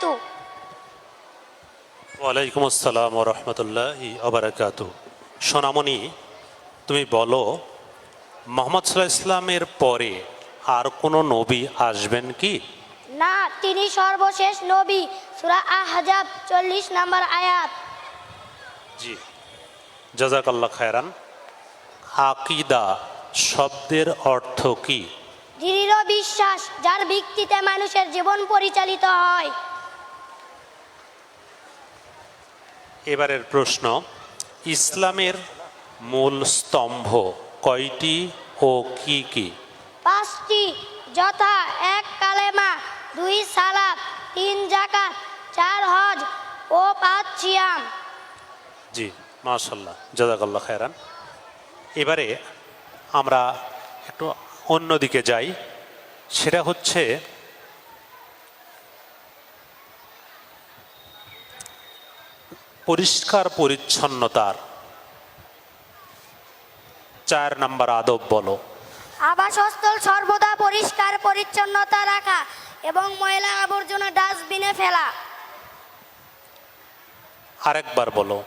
বারাকাতু। ওয়ালাইকুম আসসালাম ওয়া রাহমাতুল্লাহি ওয়া বারাকাতুহু। সোনামণি, তুমি বলো, মুহাম্মদ সাল্লাল্লাহু আলাইহি ইসলামের পরে আর কোনো নবী আসবেন কি? না, তিনি সর্বশেষ নবী। সূরা আহজাব 40 নম্বর আয়াত। জি, জাযাকাল্লাহ খায়রান। আকীদা শব্দের অর্থ কি? দৃঢ় বিশ্বাস, যার ভিত্তিতে মানুষের জীবন পরিচালিত হয়। এবারের প্রশ্ন, ইসলামের মূল স্তম্ভ কয়টি ও কি কি? 5টি, যথা 1 কালেমা, 2 সালাত, 3 যাকাত, 4 হজ ও 5 সিয়াম। জি, মাশাআল্লাহ, জাযাকাল্লাহ খায়রান। এবারে আমরা একটু অন্যদিকে যাই, সেটা হচ্ছে পরিষ্কার পরিচ্ছন্নতার 4 নম্বর আদব বলো। আবাসস্থল সর্বদা পরিষ্কার পরিচ্ছন্নতা রাখা এবং ময়লা আবর্জনা ডাস্টবিনে ফেলা। আরেকবার বলো।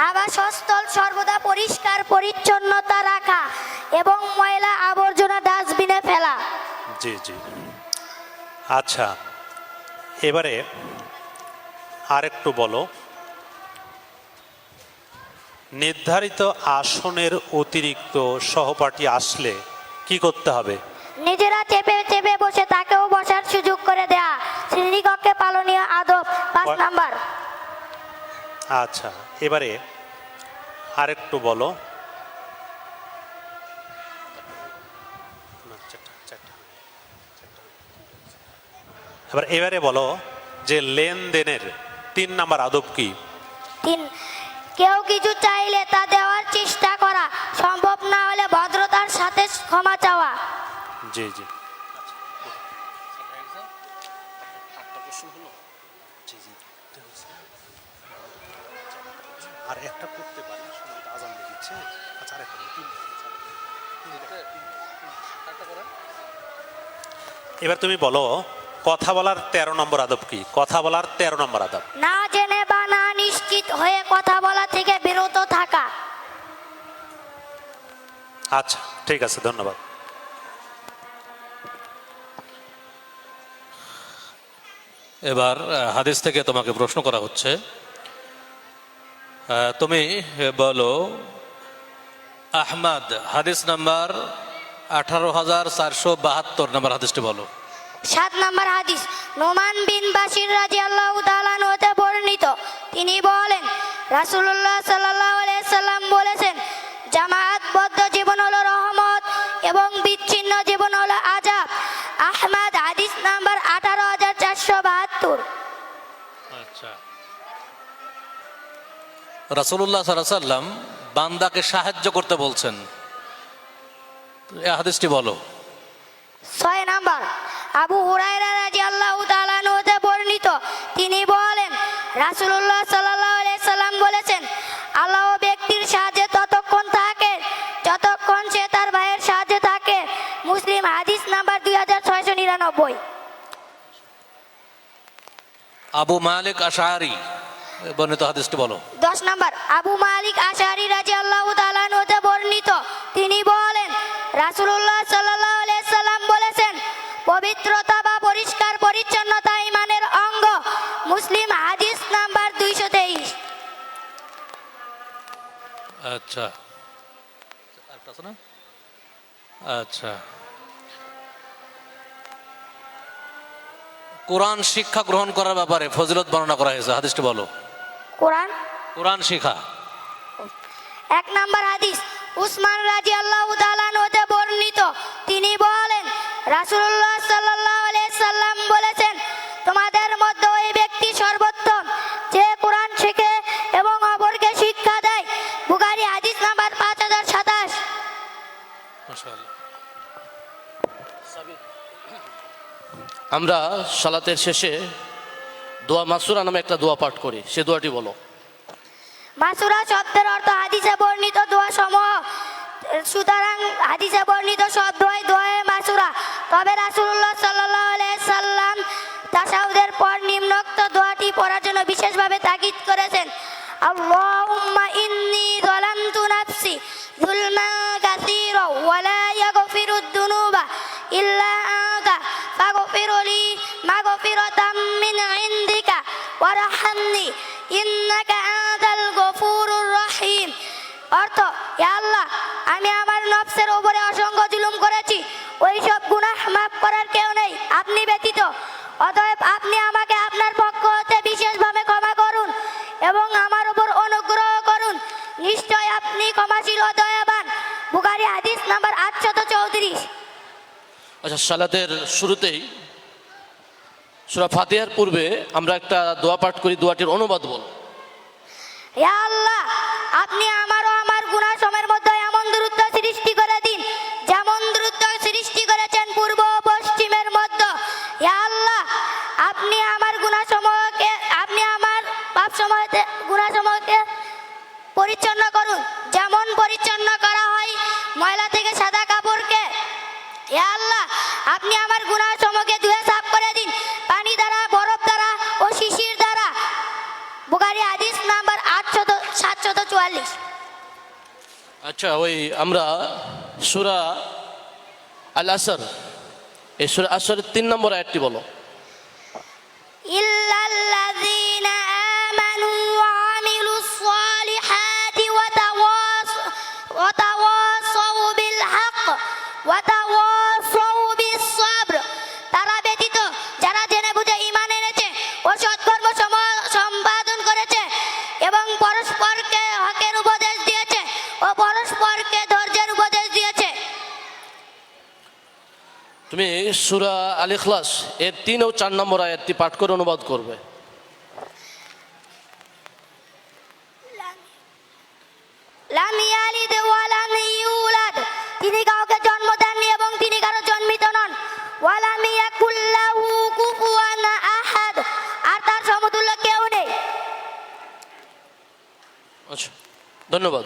আবাসস্থল সর্বদা পরিষ্কার পরিচ্ছন্নতা রাখা এবং ময়লা আবর্জনা ডাস্টবিনে ফেলা। জি জি, আচ্ছা, এবারে আরেকটু বলো, নির্ধারিত আসনের অতিরিক্ত সহপাঠী আসলে কি করতে হবে? নিজেরা চেপে চেপে বসে তাকেও বসার সুযোগ করে দেয়া শ্রেণীকক্ষে পালনীয় আদব। 5 নাম্বার। আচ্ছা, এবারে আরেকটু বলো। এবারে বলো যে লেনদেনের 3 নম্বর আদব কি? 3, কেউ কিছু চাইলে তা দেওয়ার চেষ্টা করা, সম্ভব না হলে ভদ্রতার সাথে ক্ষমা চাওয়া। জি জি, আর একটা করতে পারি, আজান দিয়ে দিচ্ছে। আচ্ছা, আরেকটা এবার তুমি বলো, কথা বলার 13 নম্বর আদব কি? কথা বলার 13 নম্বর আদব। না জেনে বা না নিশ্চিত হয়ে কথা বলা থেকে বিরত থাকা। আচ্ছা, ঠিক আছে, ধন্যবাদ। এবার হাদিস থেকে তোমাকে প্রশ্ন করা হচ্ছে, তুমি বলো আহমদ হাদিস নাম্বার 18,472 নম্বর হাদিসটি বলো। 7 নম্বর হাদিস, নোমান বিন বাশির রাদিয়াল্লাহু তাআলা আনহু হতে বর্ণিত, তিনি বলেন, রাসূলুল্লাহ সাল্লাল্লাহু আলাইহি সাল্লাম বলেছেন, জামায়াতবদ্ধ জীবন হলো রহমত এবং বিচ্ছিন্ন জীবন হলো আযাব। আহমদ হাদিস নাম্বার 18,472। আচ্ছা, রাসূলুল্লাহ সাল্লাল্লাহু আলাইহি সাল্লাম বান্দাকে সাহায্য করতে বলছেন, এই হাদিসটি বলো। 6 নাম্বার, আবু হুরায়রা রাদিয়াল্লাহু তাআলা আনহু হতে বর্ণিত, তিনি বলেন, রাসূলুল্লাহ সাল্লাল্লাহু আলাইহি সাল্লাম বলেছেন, আল্লাহ ব্যক্তির সাহায্যে ততক্ষণ থাকে যতক্ষণ সে তার ভাইয়ের সাহায্যে থাকে। মুসলিম হাদিস নাম্বার 2699। আবু মালিক আশআরি বর্ণিত হাদিসটি বলো। 10 নাম্বার, আবু মালিক আশআরি রাদিয়াল্লাহু তাআলা আনহু হতে বর্ণিত, তিনি বলেন, রাসূলুল্লাহ সাল্লাল্লাহু আলাইহি সাল্লাম বলেছেন, পবিত্রতা বা পরিষ্কার পরিচ্ছন্নতা ঈমানের অঙ্গ। মুসলিম হাদিস নাম্বার 223। আচ্ছা, আচ্ছা, কোরআন শিক্ষা গ্রহণ করার ব্যাপারে ফজিলত বর্ণনা করা হয়েছে, হাদিসটি বলো। কোরআন শিক্ষা। 1 নাম্বার হাদিস, উসমান রাদিয়াল্লাহু তাআলা আনহু হতে বর্ণিত, তিনি বলেন, রাসূলুল্লাহ সাল্লাল্লাহু আলাইহি সাল্লাম বলেছেন, তোমাদের মধ্যে ওই ব্যক্তি সর্বোত্তম যে কোরআন শিখে এবং অপরকে শিক্ষা দেয়। বুখারী হাদিস নাম্বার 5027। মাশাআল্লাহ। আমরা সালাতের শেষে দোয়া মাসুরা নামে একটা দোয়া পাঠ করি, সে দোয়াটি বলো। মাসুরা শব্দের অর্থ হাদিসে বর্ণিত দোয়া সমূহ। সুতরাং হাদিসে বর্ণিত সব দোয়াই দোয়ায়ে মাসুরা। তবে রাসূলুল্লাহ সাল্লাল্লাহু আলাইহি সাল্লাম তাশাহুদের পর নিম্ন জন্য বিশেষভাবে তাগিদ করেছেন। আল্লাহুম্মা ইন্নী যালামতু নাফসি যুলমান কাসীরা ওয়া লা ইয়াগফিরুদ যুনুবা ইল্লা আনতা ফাগফিরলি মাগফিরাতাম মিন ইনদিকা ওয়ারহামনি ইন্নাকা আনতাল গফুরুর রহিম। অর্থ, হে আল্লাহ, আমি আমার নফসের উপরে অসংখ্য জুলুম করেছি, ওই সব গুনাহ মাফ করার কেউ নেই আপনি ব্যতীত। অতএব আপনি আমাকে আপনার পক্ষ হতে বিশেষভাবে ক্ষমা করুন এবং আমার উপর অনুগ্রহ করুন। নিশ্চয় আপনি ক্ষমাশীল ও দয়াবান। বুখারী হাদিস নাম্বার 834। আচ্ছা, সালাতের শুরুতেই সূরা ফাতিহার পূর্বে আমরা একটা দোয়া পাঠ করি, দোয়াটির অনুবাদ বল। হে আল্লাহ, আপনি আমার ও আমার গুনাহ সময়ের মধ্যে এমন দূরত্ব সৃষ্টি করে দিন যেমন দূরত্ব সৃষ্টি করেছেন পূর্ব ও পশ্চিমের মধ্যে। হে আল্লাহ, আপনি আমার গুনাহ সমূহকে পরিচ্ছন্ন করুন যেমন পরিচ্ছন্ন করা হয় ময়লা থেকে সাদা কাপড়কে। হে আল্লাহ, আপনি আমার গুনাহ সমূহকে ধুয়ে সাফ করে দিন পানি দ্বারা, বরফ দ্বারা ও শিশির দ্বারা। বুখারী হাদিস নাম্বার 744। আচ্ছা, ওই আমরা সূরা আল আসর, এই সূরা আসরের 3 নম্বর আয়াতটি বলো। ইল্লাল্লাযীনা আমানু ওয়া আমিলুস সালিহাতি ওয়া তাওয়াসাউ বিল হক ওয়া তাওয়াসাউ বিস সাবর। তারা ব্যতীত যারা জেনে বুঝে ঈমান এনেছে ও সৎকর্ম সম্পাদন করেছে এবং পরস্পরকে হকের উপদেশ দিয়েছে ও পরস্পরকে ধৈর্যের উপদেশ দিয়েছে। তুমি সূরা আল ইখলাস এর 3 ও 4 নম্বর আয়াতটি পাঠ করে অনুবাদ করবে। লাম ইয়ালিদ ওয়া লাম ইউলাদ, তিনি কাউকে জন্ম দেননি এবং তিনি কারো জন্মিত নন। ওয়া লাম ইয়াকুল লাহু কুফুয়ান আহাদ, আর তার সমতুল্য কেউ নেই। আচ্ছা, ধন্যবাদ।